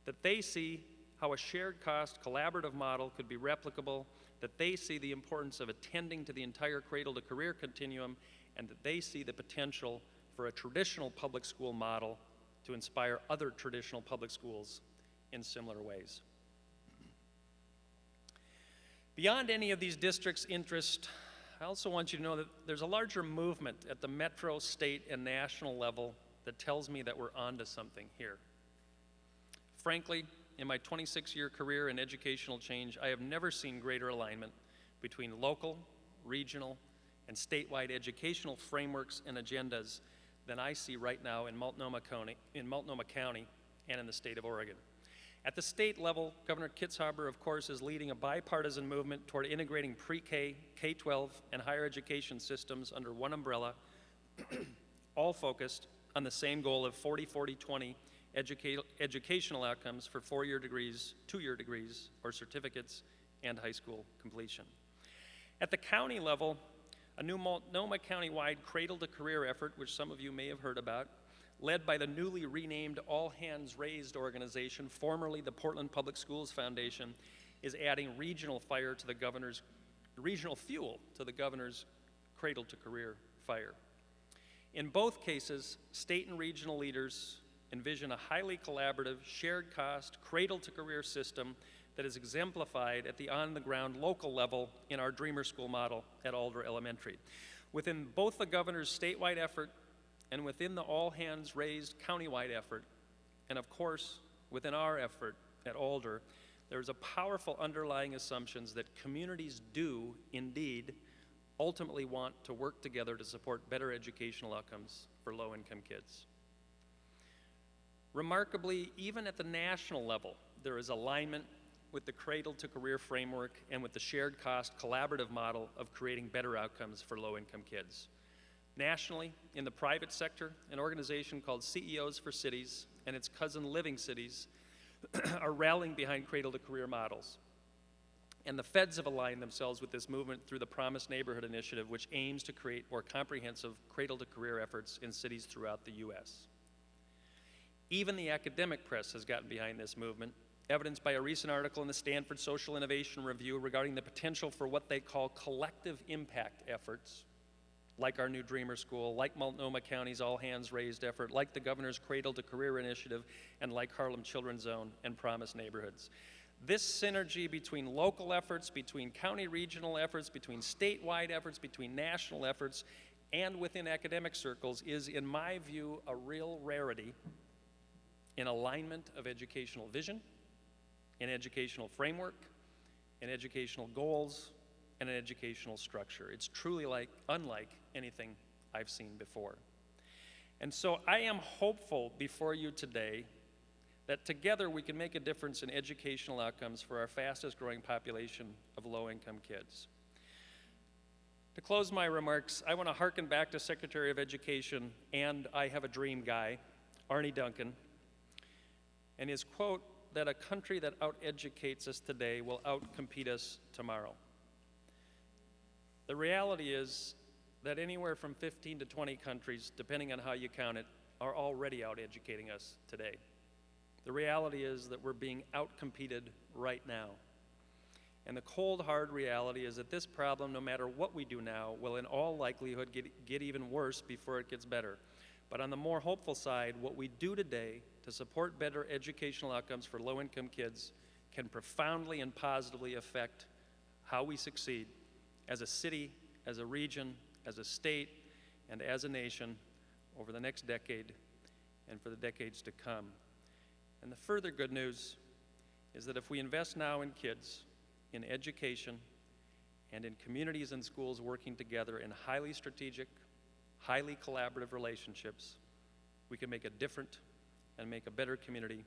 That they see how a shared cost collaborative model could be replicable, that they see the importance of attending to the entire cradle to career continuum, and that they see the potential for a traditional public school model to inspire other traditional public schools in similar ways. Beyond any of these districts' interest, I also want you to know that there's a larger movement at the metro, state, and national level that tells me that we're onto something here. Frankly, in my 26-year career in educational change, I have never seen greater alignment between local, regional, and statewide educational frameworks and agendas than I see right now in Multnomah County and in the state of Oregon. At the state level, Governor Kitzhaber, of course, is leading a bipartisan movement toward integrating pre-K, K-12, and higher education systems under one umbrella, all focused on the same goal of 40-40-20 educational outcomes for 4-year degrees, 2-year degrees, or certificates, and high school completion. At the county level, a new Multnomah County-wide cradle-to-career effort, which some of you may have heard about, led by the newly renamed All Hands Raised organization, formerly the Portland Public Schools Foundation, is adding regional fuel to the governor's cradle-to-career fire. In both cases, state and regional leaders envision a highly collaborative, shared cost, cradle-to-career system that is exemplified at the on-the-ground local level in our Dreamer School model at Alder Elementary. Within both the governor's statewide effort and within the All Hands Raised countywide effort, and of course, within our effort at Alder, there's a powerful underlying assumptions that communities do indeed ultimately want to work together to support better educational outcomes for low-income kids. Remarkably, even at the national level, there is alignment with the cradle-to-career framework and with the shared cost collaborative model of creating better outcomes for low-income kids. Nationally, in the private sector, an organization called CEOs for Cities and its cousin Living Cities are rallying behind cradle-to-career models. And the feds have aligned themselves with this movement through the Promised Neighborhood Initiative, which aims to create more comprehensive cradle-to-career efforts in cities throughout the U.S. Even the academic press has gotten behind this movement, evidenced by a recent article in the Stanford Social Innovation Review regarding the potential for what they call collective impact efforts, like our new Dreamer School, like Multnomah County's All Hands Raised effort, like the governor's Cradle to Career initiative, and like Harlem Children's Zone and Promise Neighborhoods. This synergy between local efforts, between county regional efforts, between statewide efforts, between national efforts, and within academic circles is, in my view, a real rarity in alignment of educational vision, in educational framework, in educational goals, and an educational structure. It's truly unlike anything I've seen before. And so I am hopeful before you today that together we can make a difference in educational outcomes for our fastest growing population of low-income kids. To close my remarks, I want to hearken back to Secretary of Education and I Have a Dream guy, Arne Duncan, and his quote that a country that out-educates us today will out-compete us tomorrow. The reality is that anywhere from 15 to 20 countries, depending on how you count it, are already out-educating us today. The reality is that we're being out-competed right now. And the cold, hard reality is that this problem, no matter what we do now, will in all likelihood get even worse before it gets better. But on the more hopeful side, what we do today to support better educational outcomes for low-income kids can profoundly and positively affect how we succeed as a city, as a region, as a state, and as a nation over the next decade and for the decades to come. And the further good news is that if we invest now in kids, in education, and in communities and schools working together in highly strategic, highly collaborative relationships, we can make a different and make a better community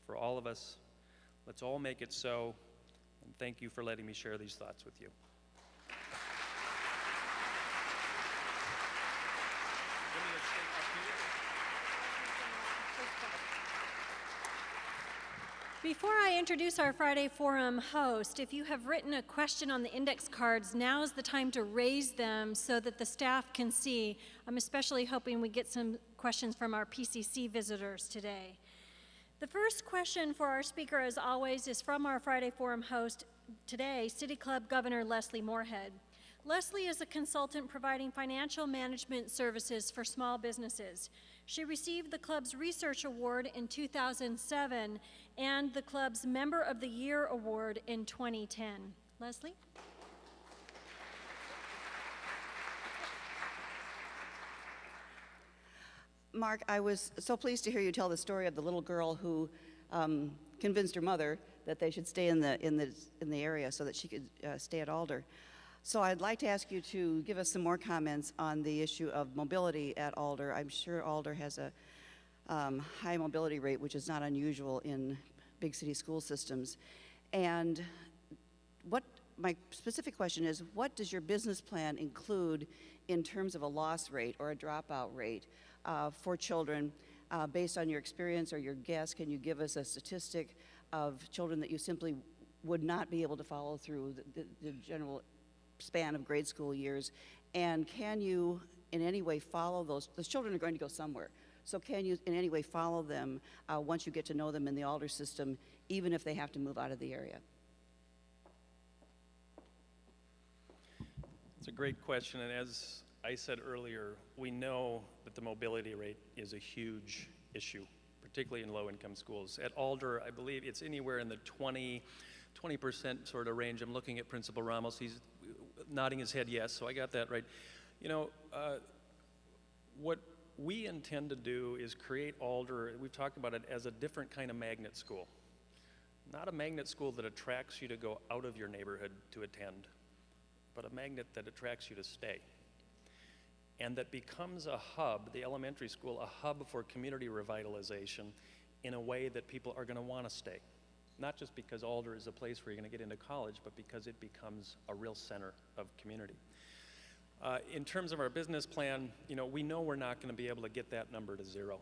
for all of us. Let's all make it so, and thank you for letting me share these thoughts with you. Before I introduce our Friday Forum host, if you have written a question on the index cards, now is the time to raise them so that the staff can see. I'm especially hoping we get some questions from our PCC visitors today. The first question for our speaker, as always, is from our Friday Forum host today, City Club Governor Leslie Morehead. Leslie is a consultant providing financial management services for small businesses. She received the club's Research Award in 2007 and the club's Member of the Year Award in 2010. Leslie? Mark, I was so pleased to hear you tell the story of the little girl who convinced her mother that they should stay in the area so that she could stay at Alder. So I'd like to ask you to give us some more comments on the issue of mobility at Alder. I'm sure Alder has a high mobility rate, which is not unusual in big city school systems. And my specific question is, what does your business plan include in terms of a loss rate or a dropout rate for children based on your experience or your guess? Can you give us a statistic of children that you simply would not be able to follow through the general span of grade school years? And can you in any way follow those children are going to go somewhere. So can you in any way follow them once you get to know them in the Alder system, even if they have to move out of the area? It's a great question, and as I said earlier, we know that the mobility rate is a huge issue, particularly in low-income schools. At Alder, I believe it's anywhere in the 20% sort of range. I'm looking at Principal Ramos. He's nodding his head yes, so I got that right. You know, what we intend to do is create Alder, we've talked about it as a different kind of magnet school. Not a magnet school that attracts you to go out of your neighborhood to attend, but a magnet that attracts you to stay. And that becomes a hub, the elementary school, a hub for community revitalization in a way that people are going to want to stay. Not just because Alder is a place where you're going to get into college, but because it becomes a real center of community. In terms of our business plan, you know, we know we're not going to be able to get that number to zero.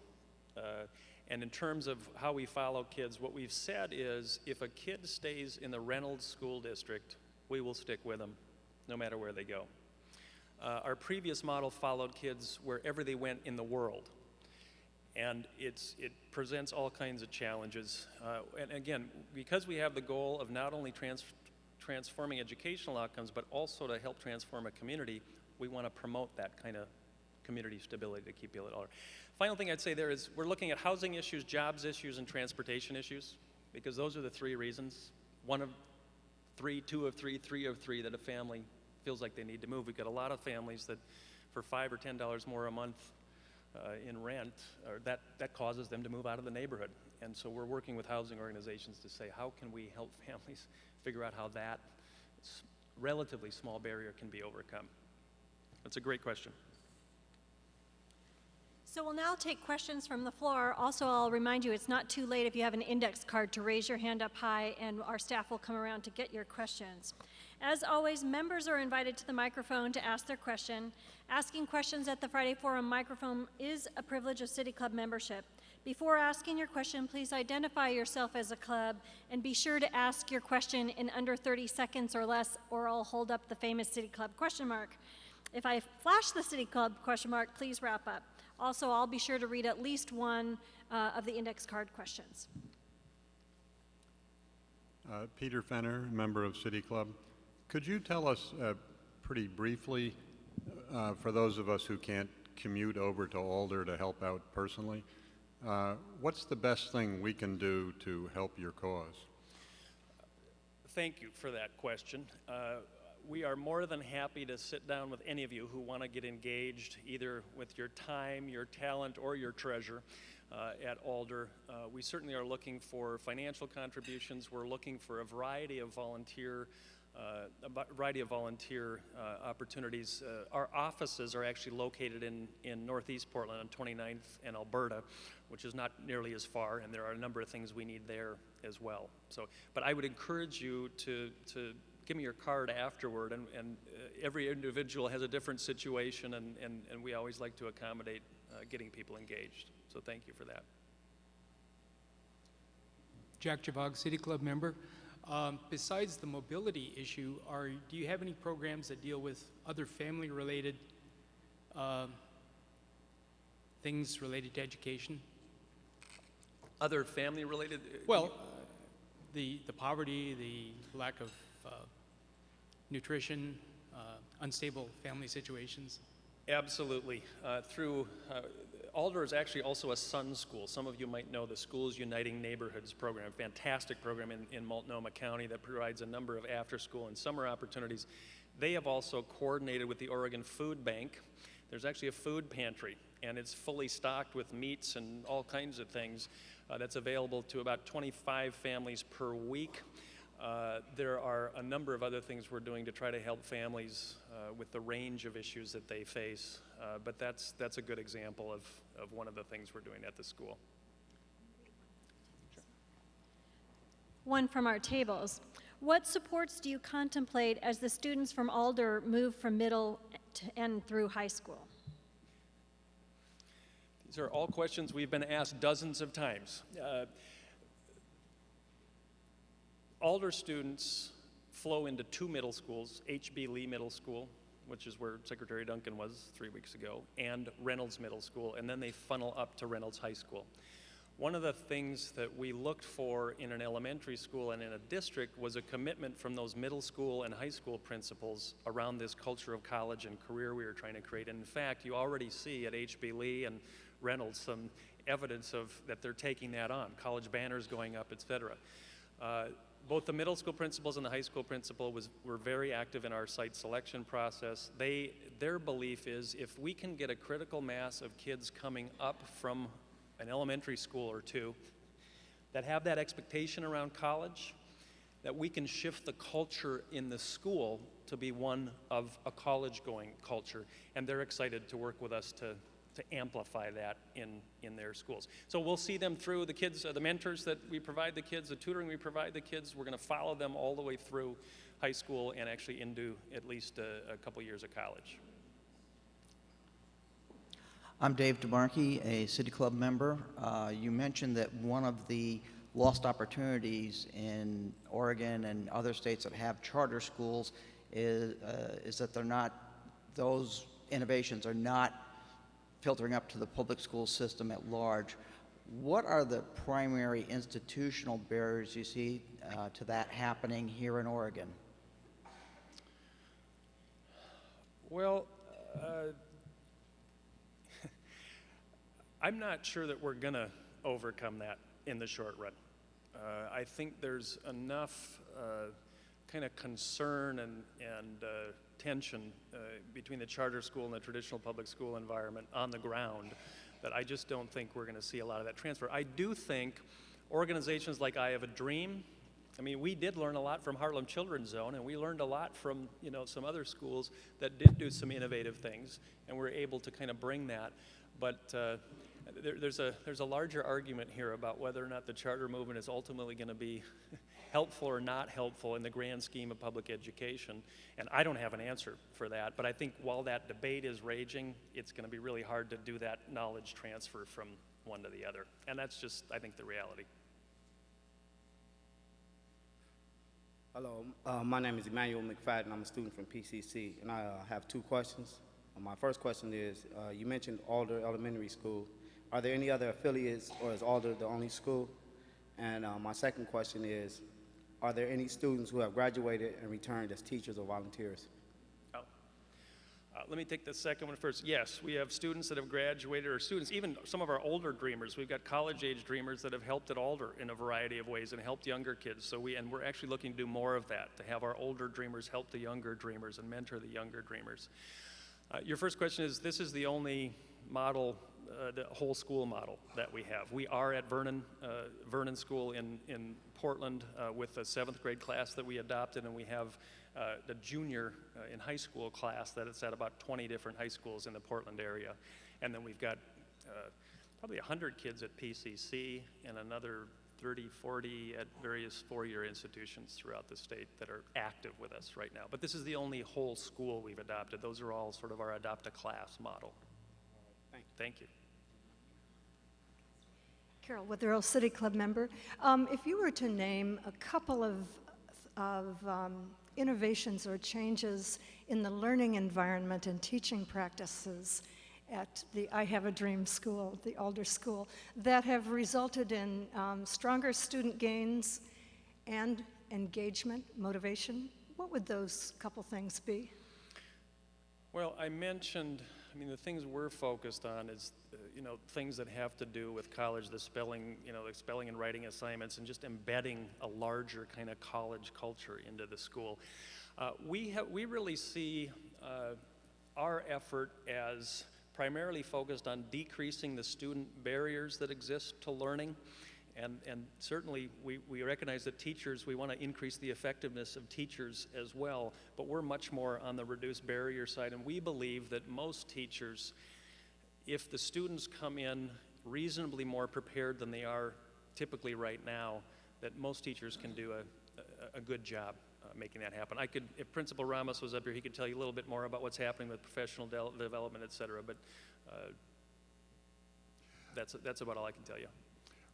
And in terms of how we follow kids, what we've said is if a kid stays in the Reynolds School District, we will stick with them no matter where they go. Our previous model followed kids wherever they went in the world. And it presents all kinds of challenges. And again, because we have the goal of not only transforming educational outcomes, but also to help transform a community, we want to promote that kind of community stability to keep people at Alder. Final thing I'd say there is we're looking at housing issues, jobs issues, and transportation issues, because those are the three reasons. One of three, two of three, three of three that a family feels like they need to move. We've got a lot of families that for $5 or $10 more a month in rent, or that causes them to move out of the neighborhood. And so we're working with housing organizations to say, how can we help families figure out how that relatively small barrier can be overcome? That's a great question. So we'll now take questions from the floor. Also, I'll remind you, it's not too late if you have an index card to raise your hand up high, and our staff will come around to get your questions. As always, members are invited to the microphone to ask their question. Asking questions at the Friday Forum microphone is a privilege of City Club membership. Before asking your question, please identify yourself as a club, and be sure to ask your question in under 30 seconds or less, or I'll hold up the famous City Club question mark. If I flash the City Club question mark, please wrap up. Also, I'll be sure to read at least one of the index card questions. Peter Fenner, member of City Club. Could you tell us pretty briefly, for those of us who can't commute over to Alder to help out personally, what's the best thing we can do to help your cause? Thank you for that question. We are more than happy to sit down with any of you who want to get engaged, either with your time, your talent, or your treasure at Alder. We certainly are looking for financial contributions. We're looking for a variety of volunteer opportunities. Our offices are actually located in Northeast Portland on 29th and Alberta, which is not nearly as far, and there are a number of things we need there as well. So, but I would encourage you to give me your card afterward, and every individual has a different situation, and we always like to accommodate getting people engaged. So thank you for that. Jack Javog, City Club member. Besides the mobility issue, do you have any programs that deal with other family-related things related to education? Other family-related? Well, the poverty, the lack of nutrition, unstable family situations. Absolutely. Alder is actually also a Sun School. Some of you might know the Schools Uniting Neighborhoods program, a fantastic program in Multnomah County that provides a number of after-school and summer opportunities. They have also coordinated with the Oregon Food Bank. There's actually a food pantry and it's fully stocked with meats and all kinds of things. That's available to about 25 families per week. There are a number of other things we're doing to try to help families with the range of issues that they face, but that's a good example of one of the things we're doing at the school. One from our tables. What supports do you contemplate as the students from Alder move from middle and through high school? These are all questions we've been asked dozens of times. Alder students flow into two middle schools, H.B. Lee Middle School, which is where Secretary Duncan was 3 weeks ago, and Reynolds Middle School, and then they funnel up to Reynolds High School. One of the things that we looked for in an elementary school and in a district was a commitment from those middle school and high school principals around this culture of college and career we were trying to create. And in fact, you already see at H.B. Lee and Reynolds some evidence of that they're taking that on, college banners going up, et cetera. Both the middle school principals and the high school principal were very active in our site selection process. Their belief is if we can get a critical mass of kids coming up from an elementary school or two that have that expectation around college, that we can shift the culture in the school to be one of a college-going culture. And they're excited to work with us to amplify that in their schools. So we'll see them through, the kids, the mentors that we provide the kids, the tutoring we provide the kids. We're going to follow them all the way through high school and actually into at least a couple years of college. I'm Dave DeMarkey, a City Club member. You mentioned that one of the lost opportunities in Oregon and other states that have charter schools is that they're not, those innovations are not filtering up to the public school system at large. What are the primary institutional barriers you see to that happening here in Oregon? Well, I'm not sure that we're going to overcome that in the short run. I think there's enough kind of concern and tension between the charter school and the traditional public school environment on the ground that I just don't think we're going to see a lot of that transfer. I do think organizations like I Have a Dream, I mean, we did learn a lot from Harlem Children's Zone, and we learned a lot from, you know, some other schools that did do some innovative things, and we're able to kind of bring that. But there's a larger argument here about whether or not the charter movement is ultimately going to be helpful or not helpful in the grand scheme of public education. And I don't have an answer for that, but I think while that debate is raging, it's going to be really hard to do that knowledge transfer from one to the other. And that's just, I think, the reality. Hello, my name is Emmanuel McFadden. I'm a student from PCC, and I have two questions. My first question is, you mentioned Alder Elementary School. Are there any other affiliates, or is Alder the only school? And my second question is, are there any students who have graduated and returned as teachers or volunteers? Oh. Let me take the second one first. Yes, we have students that have graduated, or students, even some of our older dreamers. We've got college-age dreamers that have helped at Alder in a variety of ways and helped younger kids. So we're actually looking to do more of that, to have our older dreamers help the younger dreamers and mentor the younger dreamers. Your first question is, this is the only model, the whole school model that we have. We are at Vernon School in Portland with a 7th grade class that we adopted, and we have the junior in high school class that it's at about 20 different high schools in the Portland area. And then we've got probably 100 kids at PCC and another 30, 40 at various four-year institutions throughout the state that are active with us right now. But this is the only whole school we've adopted. Those are all sort of our adopt-a-class model. Thank you. Carol Witherell, City Club member. If you were to name a couple of innovations or changes in the learning environment and teaching practices at the I Have a Dream school, the Alder School, that have resulted in stronger student gains and engagement, motivation, what would those couple things be? Well, I mentioned, the things we're focused on is, things that have to do with college, the spelling and writing assignments, and just embedding a larger kind of college culture into the school. We really see our effort as primarily focused on decreasing the student barriers that exist to learning. And certainly we recognize that teachers, we want to increase the effectiveness of teachers as well, but we're much more on the reduced barrier side. And we believe that most teachers, if the students come in reasonably more prepared than they are typically right now, that most teachers can do a good job making that happen. If Principal Ramos was up here, he could tell you a little bit more about what's happening with professional development, et cetera, but that's about all I can tell you.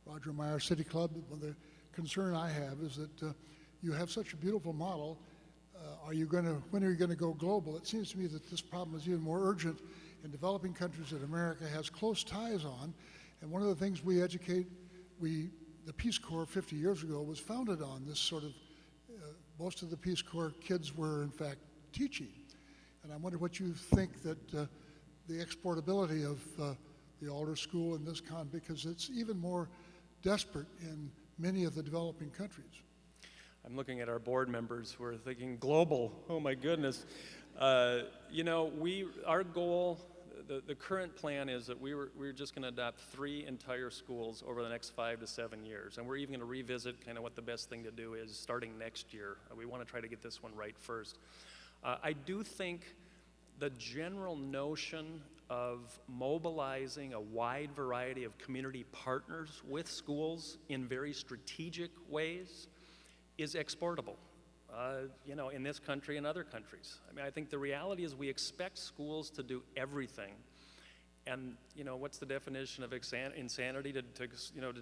Roger Meyer, City Club. Well, the concern I have is that you have such a beautiful model. When are you going to go global? It seems to me that this problem is even more urgent in developing countries that America has close ties on. And one of the things we educate, the Peace Corps 50 years ago was founded on this sort of, most of the Peace Corps kids were in fact teaching. And I wonder what you think that the exportability of the Alder School in this because it's even more desperate in many of the developing countries. I'm looking at our board members who are thinking global. Oh my goodness. You know, our goal, the current plan is that we're just going to adopt 3 entire schools over the next 5 to 7 years, and we're even going to revisit kind of what the best thing to do is starting next year. We want to try to get this one right first. I do think the general notion of mobilizing a wide variety of community partners with schools in very strategic ways is exportable, you know, in this country and other countries. I mean, I think the reality is we expect schools to do everything. And, you know, what's the definition of insanity to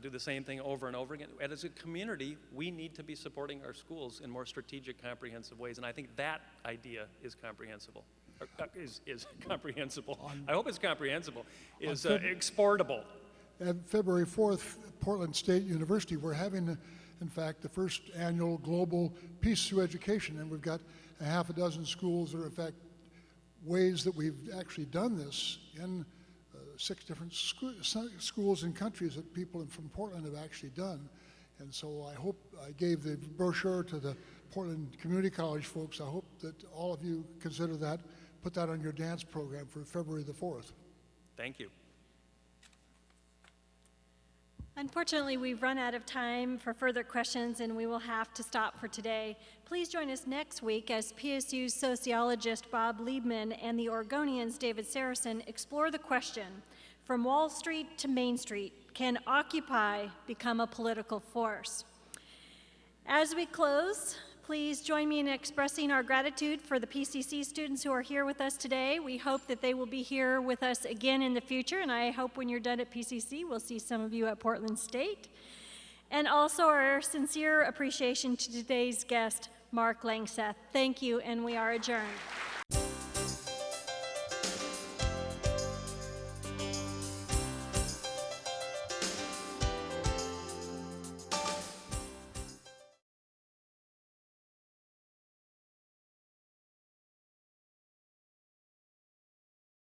do the same thing over and over again? And as a community, we need to be supporting our schools in more strategic, comprehensive ways. And I think that idea is comprehensible. Is comprehensible. I hope it's comprehensible. Is exportable. On February 4th, Portland State University, we're having, in fact, the first annual Global Peace Through Education, and we've got a half a dozen schools that are, in fact, ways that we've actually done this in 6 different schools and countries that people from Portland have actually done. And so I hope I gave the brochure to the Portland Community College folks. I hope that all of you consider that, put that on your dance program for February the 4th. Thank you. Unfortunately, we've run out of time for further questions, and we will have to stop for today. Please join us next week as PSU's sociologist Bob Liebman and the Oregonian's David Saracen explore the question, from Wall Street to Main Street, can Occupy become a political force? As we close, please join me in expressing our gratitude for the PCC students who are here with us today. We hope that they will be here with us again in the future, and I hope when you're done at PCC, we'll see some of you at Portland State. And also our sincere appreciation to today's guest, Mark Langseth. Thank you, and we are adjourned.